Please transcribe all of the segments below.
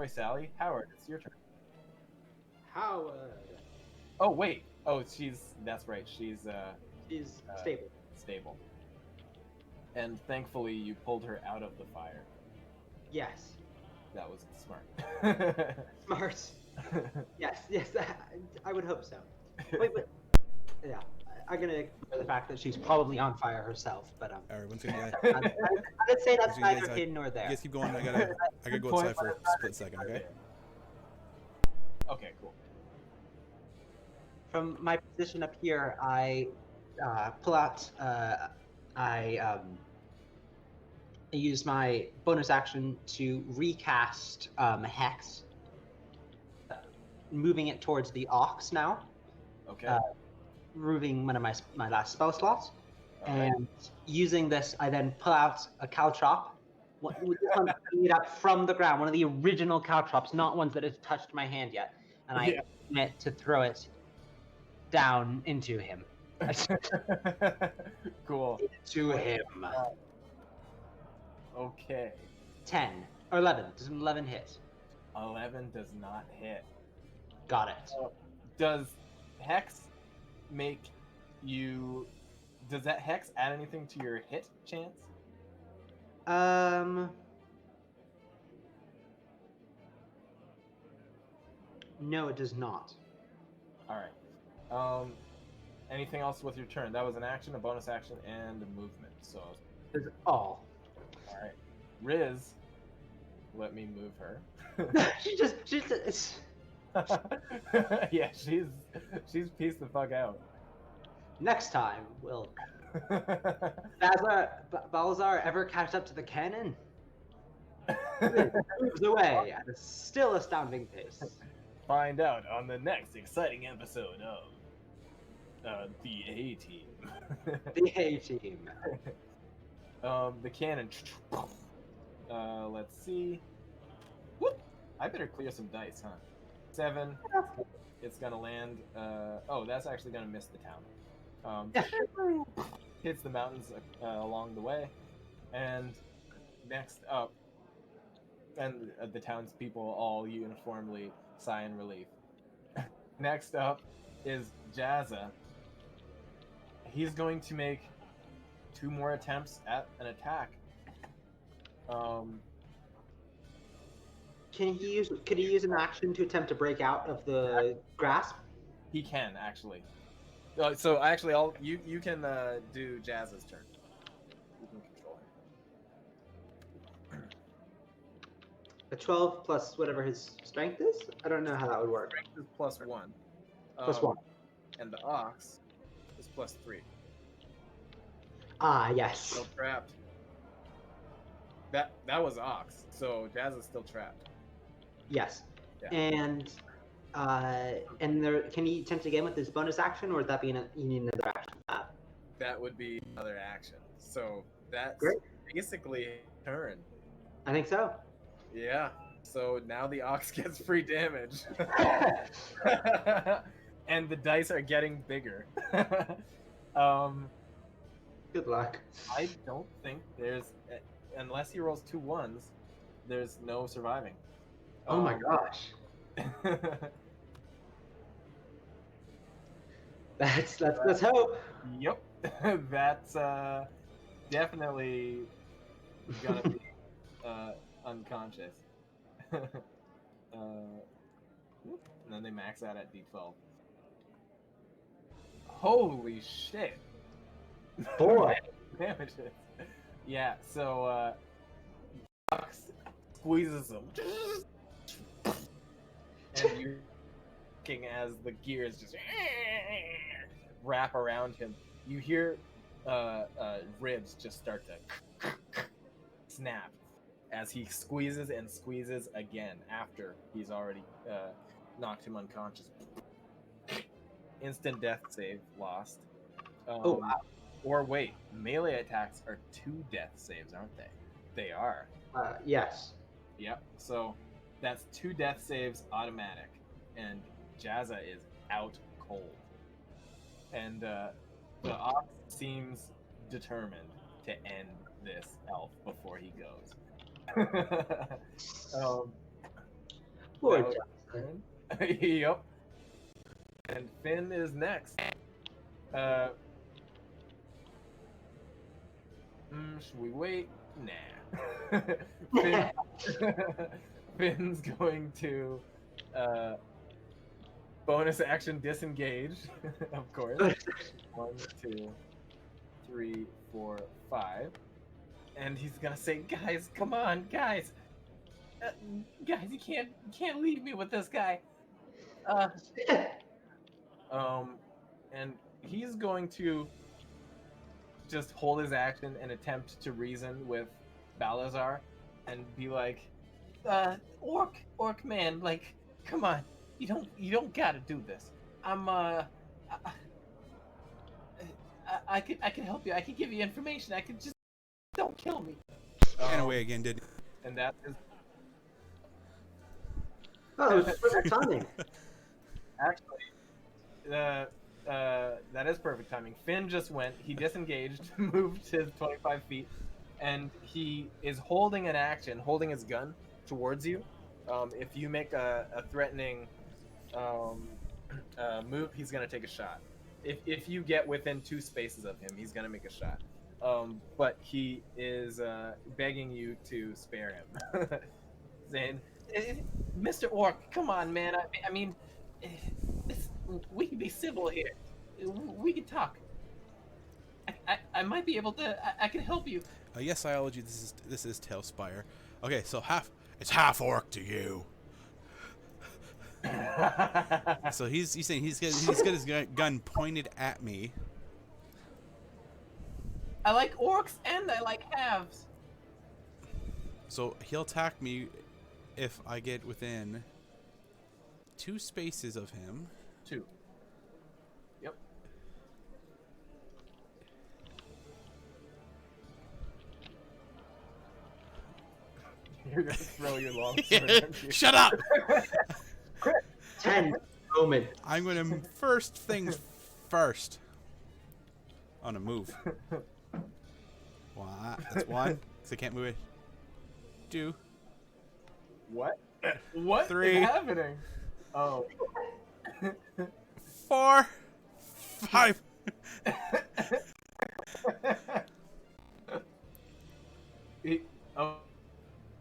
Sorry, Sally. Howard, it's your turn. Howard. Oh wait. Oh, that's right. She's She's stable. stable. And thankfully, you pulled her out of the fire. Yes. That was smart. Smart. Yes. I would hope so. Wait, but yeah, I'm gonna ignore the fact that she's probably on fire herself. But All right, once again, I'd say that's Once again, neither guys, here nor you there. guys keep going. I gotta go outside for a split second. Okay. Okay, cool. From my position up here, I pull out. I use my bonus action to recast Hex, moving it towards the Ox now, Okay. removing one of my last spell slots, Okay. and using this, I then pull out a caltrop. Picking it up from the ground, one of the original caltrops, not ones that have touched my hand yet, and I aim it to throw it down into him. Cool. To him. Okay. 10 or 11. Does an 11 hit? 11 does not hit. Got it. Does Hex make you? Does that Hex add anything to your hit chance? No, it does not. All right. Anything else with your turn? That was an action, a bonus action, and a movement. So, It's all. all right. Riz, let me move her. It's... Yeah, she's pieced the fuck out. Next time, will Balzar ever catch up to the cannon? Moves away at a still astounding pace. Find out on the next exciting episode of the A Team. The A Team. The cannon. Let's see. Whoop! I better clear some dice, huh? 7. It's gonna land. Oh, that's actually gonna miss the town. Hits the mountains along the way, and next up, and the townspeople all uniformly sigh in relief. Next up is Jazza. He's going to make 2 more attempts at an attack. Could he use an action to attempt to break out of the grasp? He can actually. So actually, you can do Jazz's turn. You can control him. A 12 plus whatever his strength is? I don't know how that would work. Strength is +1. Plus 1. And the ox is +3. Ah, yes. Still trapped. That was ox. So Jazz is still trapped. Yes. Yeah. And there, can he attempt again with his bonus action, or would that be you need another action? That would be another action. So that's Great. basically turn. I think so. Yeah. So now the ox gets free damage. And the dice are getting bigger. Good luck. I don't think there's, unless he rolls 2 1s, there's no surviving. Oh my gosh. Let's hope. Yep. That's definitely gonna be unconscious. And then they max out at D12. Holy shit! Boy. Damages. Yeah, so Fox squeezes him. And you're looking as the gears just wrap around him. You hear ribs just start to snap as he squeezes and squeezes again after he's already knocked him unconscious. Instant death save lost. Oh, wow. Or wait, melee attacks are 2 death saves, aren't they? They are. Yes. Yep. So that's 2 death saves automatic, and Jazza is out cold. And the ox seems determined to end this elf before he goes. Poor That was Johnson. turn. Yep. And Finn is next. Should we wait? Nah. Finn, Finn's going to bonus action disengage, of course. 1, 2, 3, 4, 5. And he's gonna say, "Guys, come on, guys, guys, you can't leave me with this guy." And he's going to just hold his action and attempt to reason with Balazar and be like, orc man, like, come on, you don't gotta do this. I could help you. I could give you information. I could just don't kill me. Ran away again, didn't And that is Oh, it was perfect timing. actually that is perfect timing. Finn just went. He disengaged, moved his 25 feet, and he is holding an action, holding his gun towards you. If you make a threatening move, he's gonna take a shot. If you get within 2 spaces of him, he's gonna make a shot. But he is begging you to spare him, saying, "Mr. Orc, come on, man. I mean, we can be civil here. We can talk. I might be able to. I can help you." Yes, biology. This is Tailspire. Okay, so it's half orc to you. So he's saying he's got his gun pointed at me. I like orcs and I like halves. So he'll attack me if I get within 2 spaces of him. 2. Yep. You're gonna throw your long sword, aren't you? Shut up! 10 moment. I'm gonna first things first. On a move. That's 1. Because I can't move it. 2. What? What 3. is happening? Oh. 4. 5.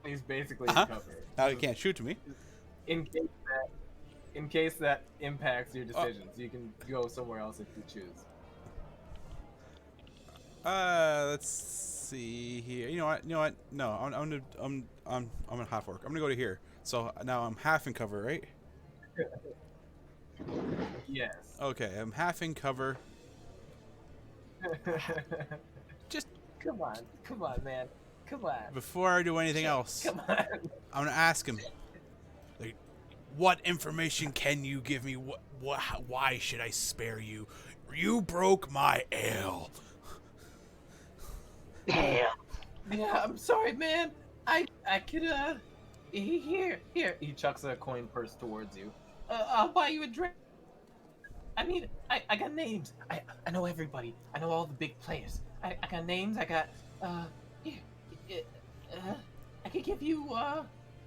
He's basically Uh-huh. covered. Now he can't shoot to me. In case that impacts your decisions, you can go somewhere else if you choose. Let's see here. You know what? No, I'm a half orc. I'm gonna go to here. So now I'm half in cover, right? Yes. Okay, I'm half in cover. Just come on, man, come on. Before I do anything else, Come on. I'm gonna ask him. Like, what information can you give me? Why should I spare you? You broke my ale. Damn. Yeah, I'm sorry, man. I could here. He chucks a coin purse towards you. I'll buy you a drink. I mean, I got names. I know everybody. I know all the big players. I got names. I got here. I could give you I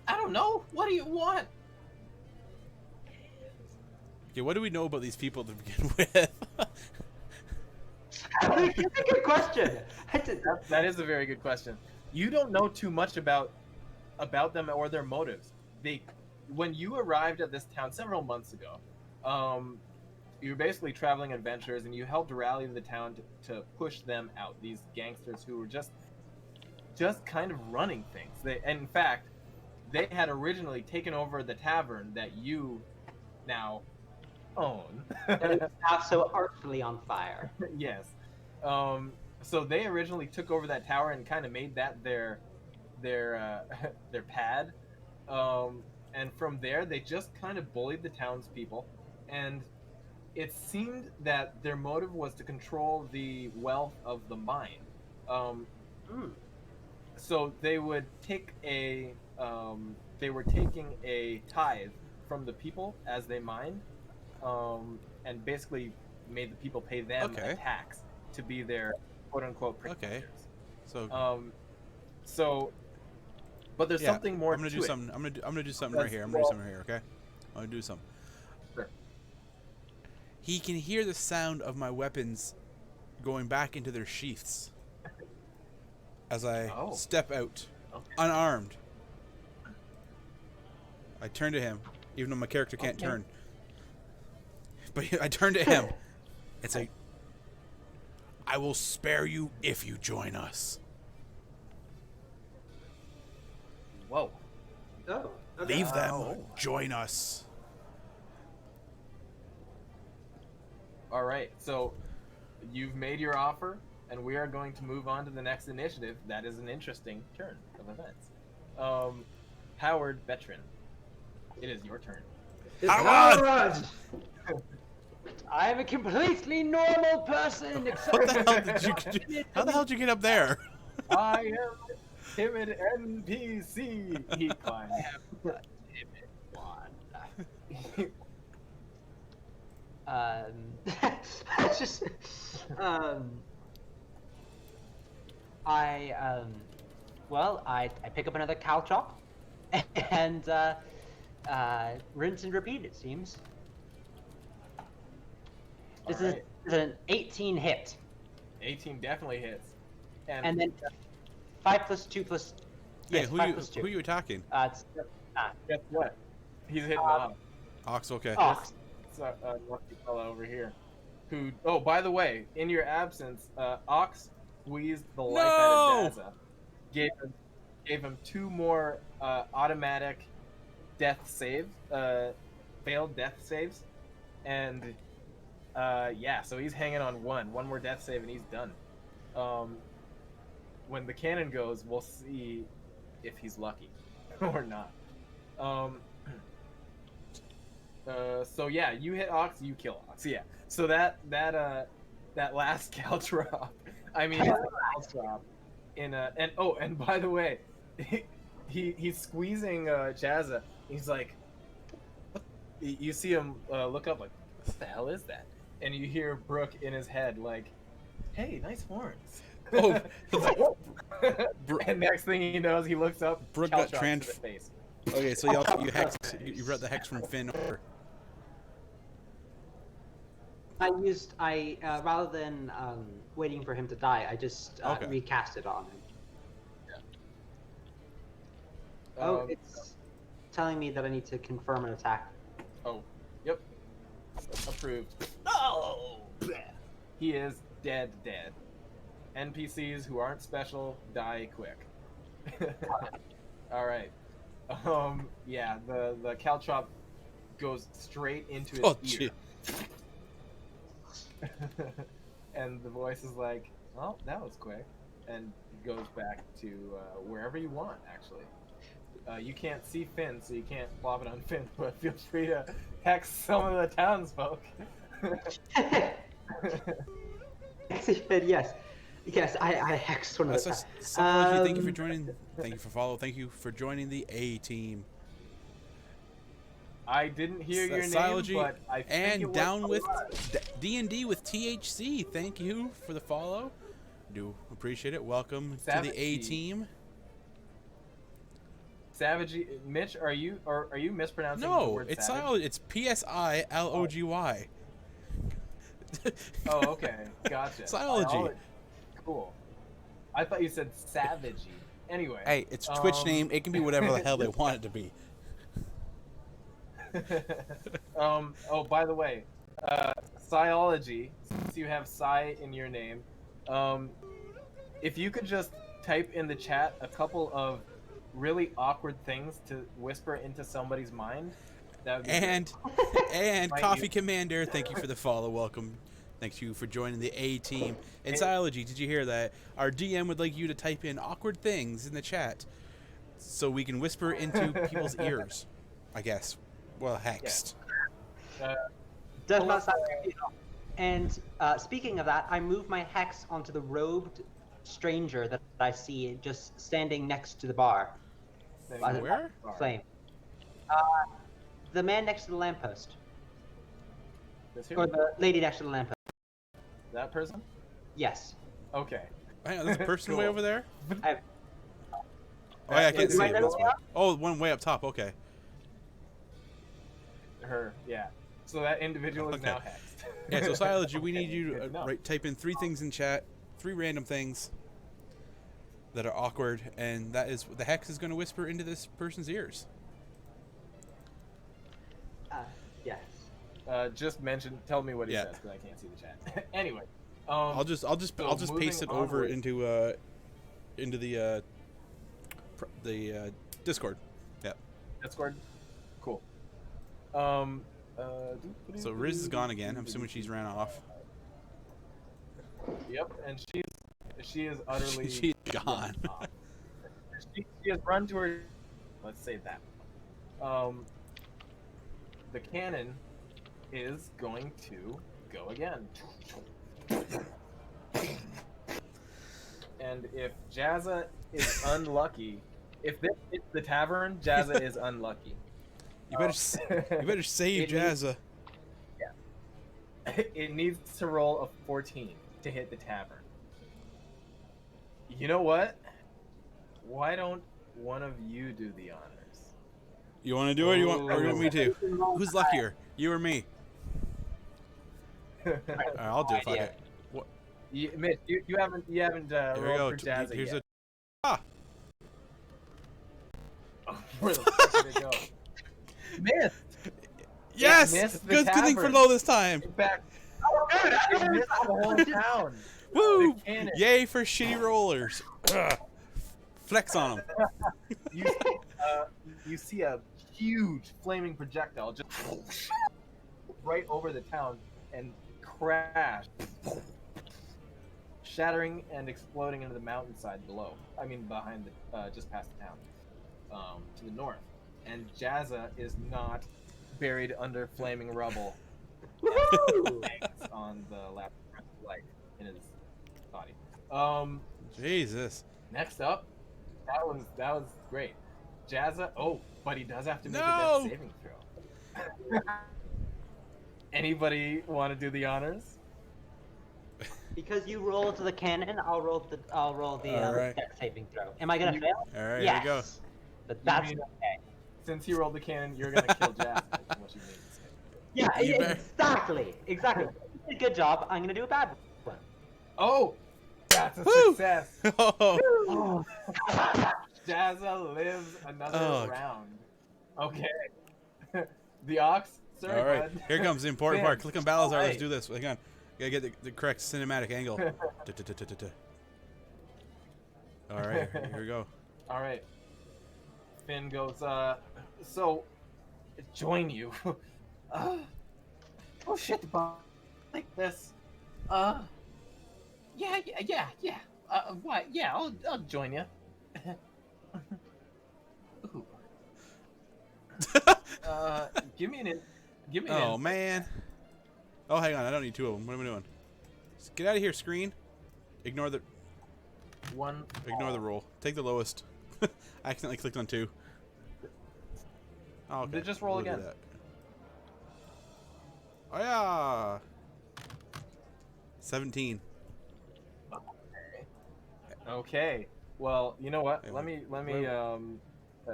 don't know. What do you want? Yeah, what do we know about these people to begin with? That's a good question. That is a very good question. You don't know too much about them or their motives. When you arrived at this town several months ago, you were basically traveling adventures, and you helped rally the town to push them out. These gangsters who were just kind of running things. In fact, they had originally taken over the tavern that you now own. And it's now so artfully on fire. Yes. So they originally took over that tower and kind of made that their pad. And from there, they just kind of bullied the townspeople, and it seemed that their motive was to control the wealth of the mine. So they would take they were taking a tithe from the people as they mined, and basically made the people pay them a tax to be their quote unquote protectors. Okay. So So But there's something more. I'm gonna to do it. something. I'm gonna do something right here. I'm gonna do something right here. Okay. I'm gonna do something. Sure. He can hear the sound of my weapons going back into their sheaths as I step out, unarmed. I turn to him, even though my character can't turn. But I turn to him and say, "I will spare you if you join us." Whoa. Oh. Leave them. Join us. All right. So you've made your offer, and we are going to move on to the next initiative. That is an interesting turn of events. Howard Veteran, it is your turn. Howard! I am a completely normal person. What the hell did you do? How the hell did you get up there? I am a timid NPC. He climbs. Just I pick up another caltrop and rinse and repeat, it seems. This is an 18 hit. 18 definitely hits. And then 5 plus 2 plus... Hey, Yes, who 5 plus 2. are you attacking? Guess what? He's hitting Ox. Ox, okay. Ox. It's a lucky fella over here. Who? Oh, by the way, in your absence, Ox squeezed the life out of Jazza. Gave him 2 more automatic death saves, failed death saves, and yeah, so he's hanging on 1 more death save and he's done. When the cannon goes, we'll see if he's lucky or not. So yeah, you hit Ox, you kill Ox. Yeah. So that last caltrop, I mean, it's a caltrop in a and by the way, he's squeezing Jazza. He's like, you see him look up like, what the hell is that? And you hear Brooke in his head like, hey, nice horns. Oh, and next thing he knows, he looks up. Brooke got face. Okay, so you brought the hex from Finn over. I rather than waiting for him to die, I just recast it on him. Yeah. It's telling me that I need to confirm an attack. Oh, yep. Approved. Oh! He is dead. NPCs who aren't special die quick. All right. Yeah, the caltrop goes straight into his ear. And the voice is like, well, that was quick. And he goes back to wherever you want, actually. You can't see Finn, so you can't plop it on Finn, but feel free to hex some of the townsfolk. Yes, I hexed one of the towns. Thank you for joining. Thank you for following. Thank you for joining the A team. I didn't hear your name, but I think and down with D&D with THC. Thank you for the follow. Do appreciate it. Welcome to the A team. Savage, Mitch, are you mispronouncing the word it's savage? It's PSILOGY. Oh, okay, gotcha. Siology. Cool. I thought you said savagey. Anyway. Hey, it's Twitch name. It can be whatever the hell they want it to be. Oh, by the way, Psiology, since you have Psi in your name, if you could just type in the chat a couple of really awkward things to whisper into somebody's mind, that would be great. And Coffee Commander, thank you for the follow. Welcome. Thank you for joining the A team. And Psiology, did you hear that? Our DM would like you to type in awkward things in the chat so we can whisper into people's ears, I guess. Well, hexed. Does not sound good. And speaking of that, I move my hex onto the robed stranger that I see just standing next to the bar. Where? Flame. The man next to the lamppost. Or the lady next to the lamppost. That person? Yes. Okay. Hang on, there's a person way over there? Oh yeah, I can't is see it. Right That's there? why. Oh, one way up top. Okay. her. Yeah. So that individual is Okay. now hexed. Yeah. So Silogy, we need Okay, you good to know. type in 3 things in chat, 3 random things that are awkward, and that is the hex is going to whisper into this person's ears. Yes. Just mention. Tell me what he Yeah. says because I can't see the chat. Anyway. I'll just so paste it moving over onward- into the Discord. Yeah. Discord. Cool. So Riz is gone again. I'm assuming she's ran off. Yep, and she is utterly She's gone. off. She has run to her. Let's say that. The cannon is going to go again. And if Jazza is unlucky, if this hits the tavern, Jazza is unlucky. You better save It needs- Jazza. It needs to roll a 14 to hit the tavern. You know what? Why don't one of you do the honors? You want to do it? You want? Or you want me to? Roll Who's luckier, you or me? Right. All right, I'll do it. Fuck idea. it. What? Mitch, you haven't Here we rolled go. for Jazza Here's yet. a. Where the fuck did it go? Missed. Yes. missed the Good thing for tavern. low this time. In fact, Good. it missed the whole town. Woo! The cannon. Yay for shitty rollers. Ugh. Flex on them. You see a huge flaming projectile just right over the town and crash, shattering and exploding into the mountainside below. I mean, behind the, just past the town, to the north. And Jazza is not buried under flaming rubble. Woohoo! On the left, like in his body. Jesus. Next up, that was great. Jazza. Oh, but he does have to make a No! death saving throw. Anybody want to do the honors? Because you roll to the cannon, I'll roll the Alright. dex saving throw. Am I gonna fail? All right, Yes. here we go. But that's mean- okay. Since he rolled the cannon, you're gonna kill Jazza. Is what you mean to say. Yeah, You better- exactly. Exactly. You did a good job. I'm gonna do a bad one. Oh, that's a Woo! success. Oh, Oh. Jazza lives another Oh. round. Okay. The ox. Sorry, all right. bud. Here comes the important Finn. part. Click on Balazar. Let's Alright. do this. Hang on. Gotta get the correct cinematic angle. Da-da-da-da-da-da. All right, here we go. All right. Finn goes, so, join you. Oh shit, Bob. Like this. Yeah. What? Yeah, I'll join you. Ooh. Give me an. Oh man. Oh, hang on. I don't need 2 of them. What am I doing? Just get out of here, screen. Ignore the one. roll. Take the lowest. I accidentally clicked on 2. Oh, okay. Just roll We'll do again. that. Oh yeah. 17. Okay. Well, you know what? Hey, Let me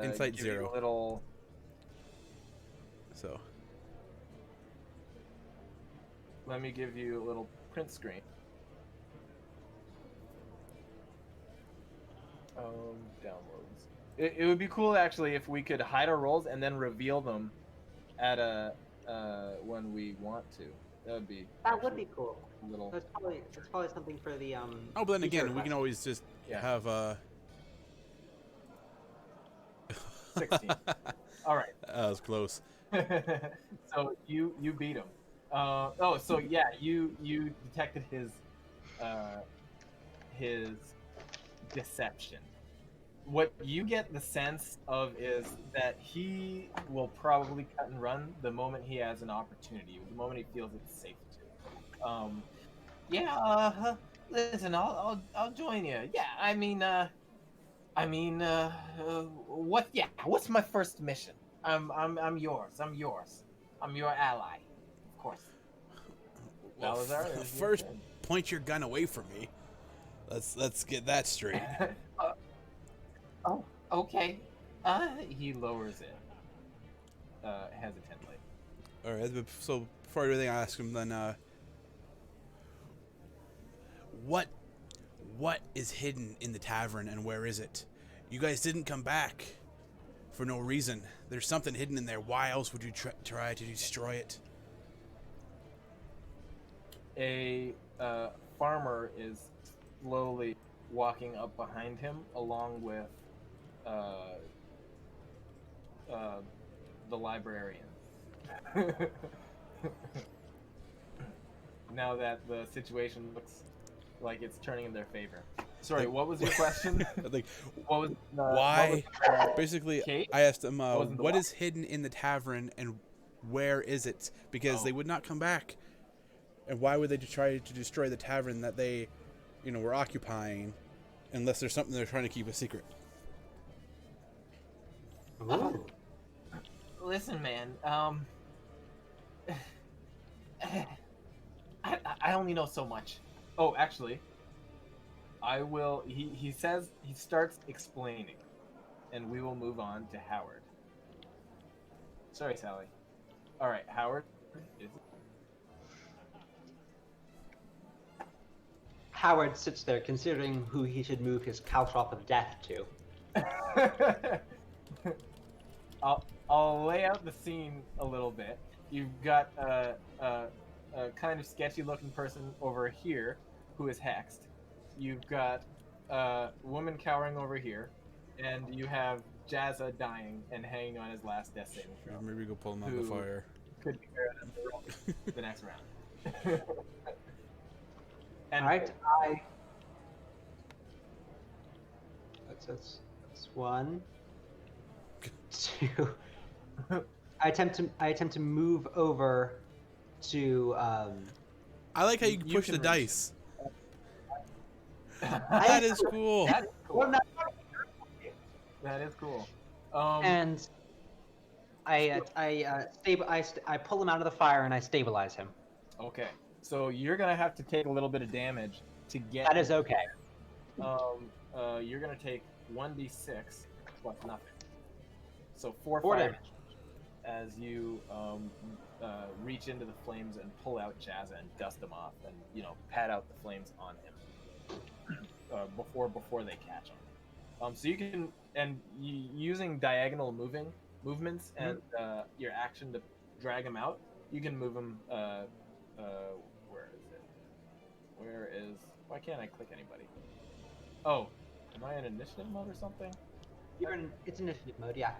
Insight give you 0. a little. So. Let me give you a little print screen. Downloads. It would be cool actually if we could hide our roles and then reveal them at a when we want to. That would be. That would actually be cool. a little. That's probably something for the Oh, but then future again, we can class. always just Yeah. have 16. All right. That was close. So you beat him. So yeah, you detected his deception. What you get the sense of is that he will probably cut and run the moment he has an opportunity, the moment he feels it's safe to. Listen, I'll join you. Yeah, I mean, what? Yeah, what's my first mission? I'm yours. I'm your ally, of course. Well, Balazar, is your first, turn. point your gun away from me. Let's get that straight. Okay. He lowers it. Hesitantly. All right. So before everything, I ask him then. What is hidden in the tavern, and where is it? You guys didn't come back for no reason. There's something hidden in there. Why else would you try to destroy it? A farmer is slowly walking up behind him, along with the librarian. Now that the situation looks like it's turning in their favor. Sorry, what was your question? Like, What was why? What was, Basically, Kate? I asked him, Wasn't the what why? is hidden in the tavern, and where is it? Because Oh. they would not come back. And why would they try to destroy the tavern that they, were occupying, unless there's something they're trying to keep a secret? Ooh. Listen, man. I only know so much. Oh, actually, I will. He says he starts explaining, and we will move on to Howard. Sorry, Sally. All right, Howard. Howard sits there considering who he should move his caltrop of death to. I'll lay out the scene a little bit. You've got a kind of sketchy looking person over here who is hexed. You've got a woman cowering over here, and you have Jazza dying and hanging on his last death saving throw. Maybe go pull him out of the Who- fire. Could be the next round. And Alright, that's one, two. I attempt to move over to I like how you You push can the reach dice. that That is cool. is cool. well, no, That is cool. and I pull him out of the fire and I stabilize him. Okay, so you're gonna have to take a little bit of damage to get. That is okay. You're gonna take 1d6 plus nothing. So four Four fire damage. as you reach into the flames and pull out Jazza and dust them off, and pat out the flames on him before they catch on. So you can using diagonal movements and your action to drag him out, you can move him. Where is it? Why can't I click anybody? Oh, am I in initiative mode or something? It's initiative mode, yeah.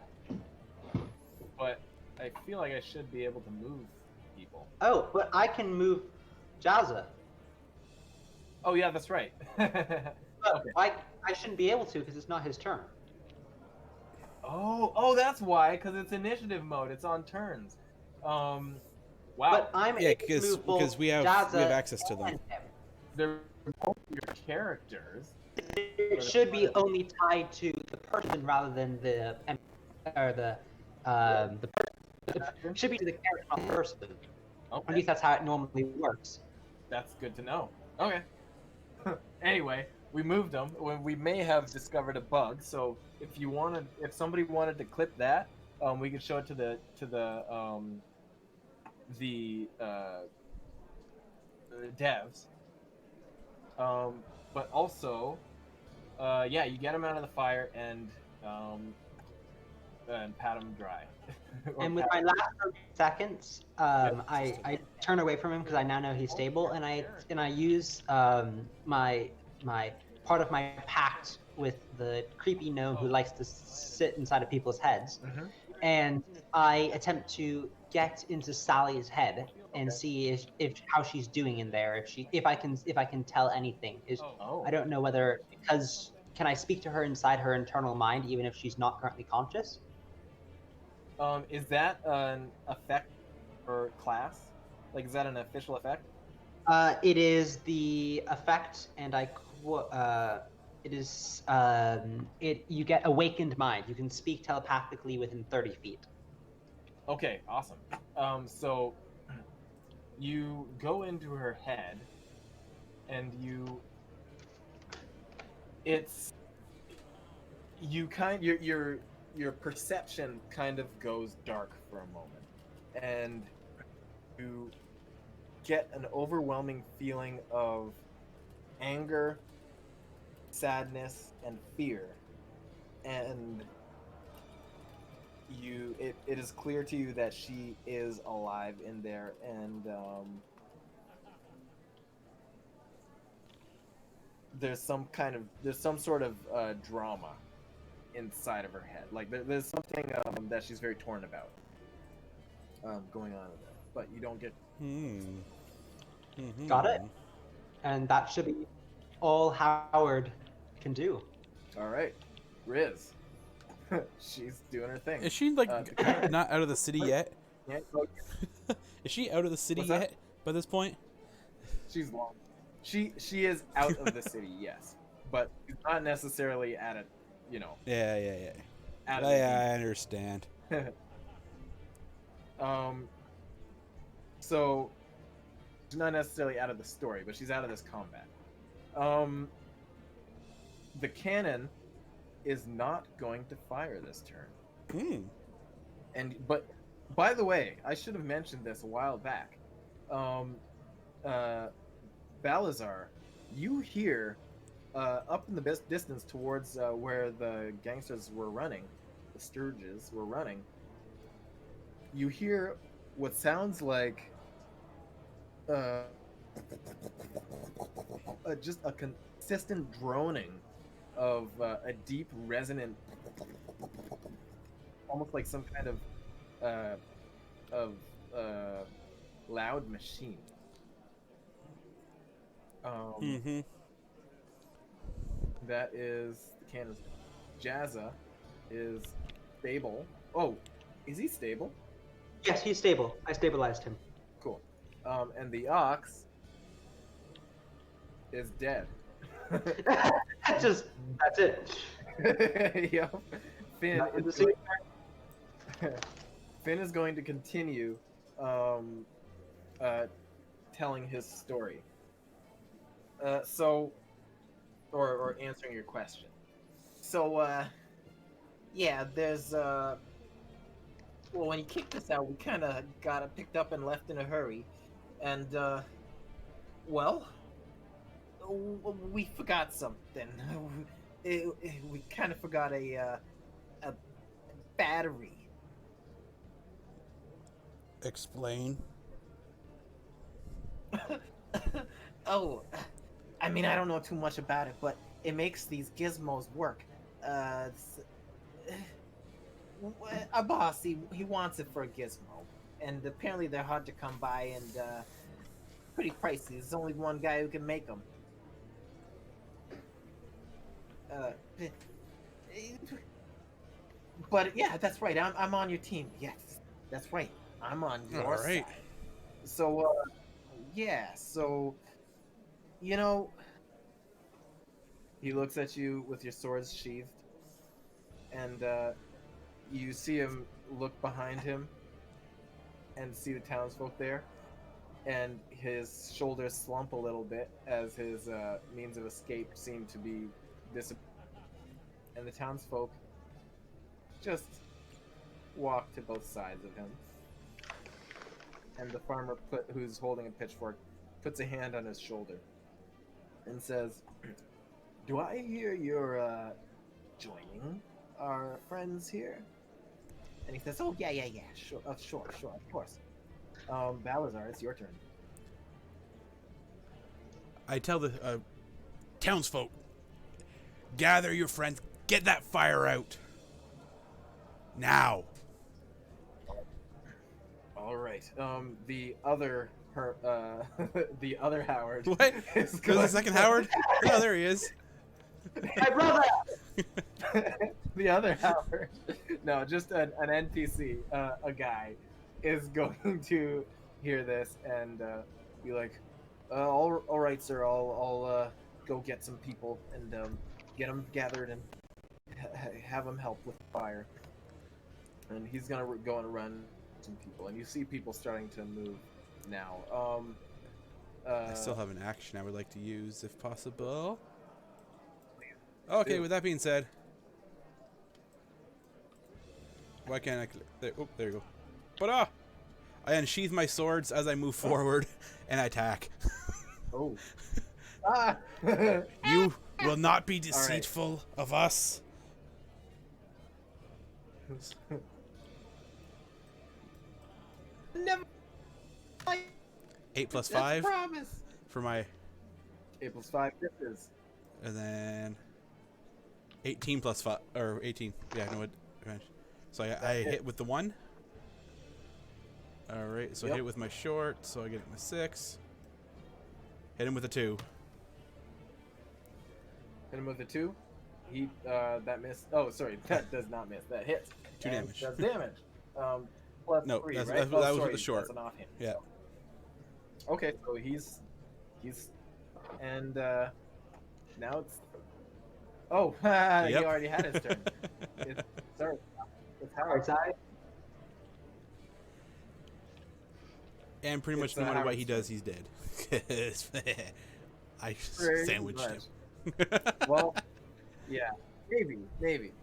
But I feel like I should be able to move people. Oh, but I can move Jazza. Oh yeah, that's right. But Okay. I shouldn't be able to because it's not his turn. Oh, that's why, because it's initiative mode. It's on turns. Wow. But I'm Yeah, able to move both because we have Jazza access to them. and him. They're both your characters. It should be only tied to the person rather than the person. It should be to the character, not the person. At Okay, least that's how it normally works. that's good to know. Okay. Anyway, we moved them. We may have discovered a bug. So if somebody wanted to clip that, we could show it to the devs. But also, yeah, you get them out of the fire and pat them dry. Or And with pat- my last 30 seconds, I turn away from him because I now know he's stable, and I use my part of my pact with the creepy gnome who likes to sit inside of people's heads, Mhm. and I attempt to get into Sally's head and see if how she's doing in there. If I can tell anything. Oh. I don't know whether because can I speak to her inside her internal mind even if she's not currently conscious? Is that an effect for class? Like, is that an official effect? It is the effect, and it is you get awakened mind. You can speak telepathically within 30 feet. Okay, awesome. So you go into her head, and your perception kind of goes dark for a moment, and you get an overwhelming feeling of anger, sadness, and fear, and it is clear to you that she is alive in there, and there's some sort of drama inside of her head. Like there's something that she's very torn about going on in there, but you don't get. Got it. And that should be all Howard can do. All right, Riz. She's doing her thing. Is she like not out of the city yet? Yeah, Is she out of the city What's that? yet by this point? she's long. She is out of the city, yes, but she's not necessarily at a, Yeah. Out I understand. So she's not necessarily out of the story, but she's out of this combat. The cannon is not going to fire this turn. But by the way, I should have mentioned this a while back. Balazar, you hear up in the distance towards where the gangsters were running, the Sturges were running. You hear what sounds like just a consistent droning of a deep, resonant, almost like some kind of loud machine. That is the cannon's. Jazza is stable. Oh, is he stable? Yes, he's stable. I stabilized him. Cool. And the ox is dead. That's it. Yep. Finn is going to continue telling his story. Or answering your question. So, yeah, there's, well, when he kicked us out, we kind of got it picked up and left in a hurry. And, well, we forgot something. We kind of forgot a battery. Explain. Oh, I mean, I don't know too much about it, but it makes these gizmos work. Our boss, he wants it for a gizmo, and apparently they're hard to come by and pretty pricey. There's only one guy who can make them. But yeah, that's right. I'm on your team. Yes, that's right. I'm on your side. So, yeah. So, he looks at you with your swords sheathed, and you see him look behind him and see the townsfolk there, and his shoulders slump a little bit as his means of escape seem to be disappearing. And the townsfolk just walk to both sides of him. And the farmer, who's holding a pitchfork, puts a hand on his shoulder and says, "Do I hear you're joining our friends here?" And he says, "Oh, yeah, sure, of course. Balazar, it's your turn." I tell the townsfolk, gather your friends, get that fire out. Now. All right. The other the other Howard. What? There's the second Howard? Oh, there he is. My brother! The other Howard. No, just an NPC, a guy, is going to hear this and be like, all right, sir, I'll go get some people and get them gathered and have them help with fire. And he's gonna go and run some people, and you see people starting to move now. I still have an action I would like to use, if possible. Okay, with that being said, Why can't I? There, oh, there you go. But I unsheath my swords as I move forward, and I attack. Oh. Ah! You will not be deceitful of us. Never. 8 plus That's 5 promise. for my, 8 plus 5 misses. and then 18 plus 5 or 18. Yeah, no, what? So I hit with the 1. All right, so I hit it with my short, so I get my 6. Hit him with a 2. Hit him with a 2. He that missed. Oh, sorry, that does not miss. That hits. 2 damage. Does damage. Plus No, 3, that's, right? that was with the short. That's an offhand. Yeah. Okay, so he's and now it's. Oh, he Yep. already had his turn. Sorry, it's Howard's. Outside. And pretty much It's, no matter what Howard's he does, he's dead. 'Cause I Pretty sandwiched much. him. Well, yeah, maybe.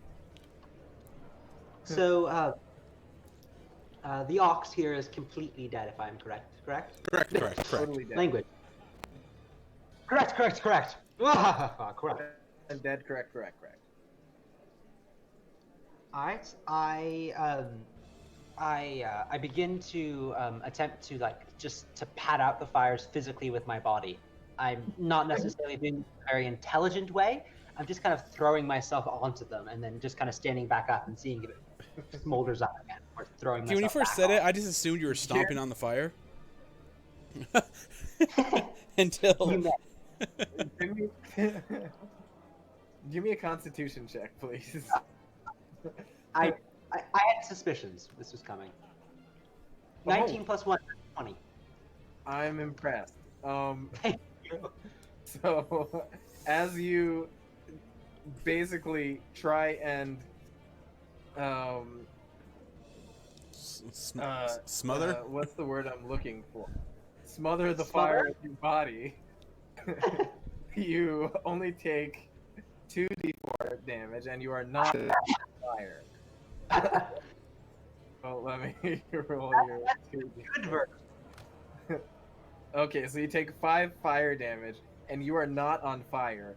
So, the ox here is completely dead, if I'm correct. Correct? Correct. Totally dead. Language. Correct. Correct. And dead. Correct. Alright, I begin to attempt to just to pad out the fires physically with my body. I'm not necessarily doing it in a very intelligent way. I'm just kind of throwing myself onto them and then just kind of standing back up and seeing if it smolders up again, or throwing myself See, when you first back said it, on. I just assumed you were stomping on the fire. Until You met. Give me a Constitution check, please. I had suspicions this was coming. 19 plus 1, 20. I'm impressed. Thank you. So, as you basically try and smother. What's the word I'm looking for? Smother the Smother? fire in your body. You only take 2d4 damage, and you are not on fire. Oh, let me roll your 2d4. Good verse. Okay, so you take 5 fire damage, and you are not on fire.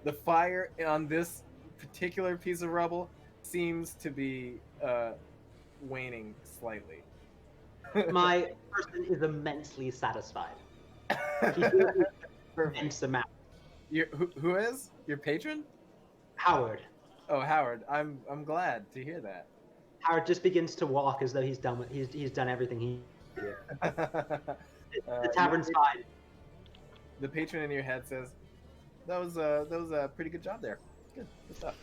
The fire on this particular piece of rubble seems to be waning slightly. My person is immensely satisfied. Immense amount. Who is your patron? Howard. Oh, Howard. I'm glad to hear that. Howard just begins to walk as though he's done everything he did. The tavern's fine. The patron in your head says, "That was a pretty good job there. Good stuff."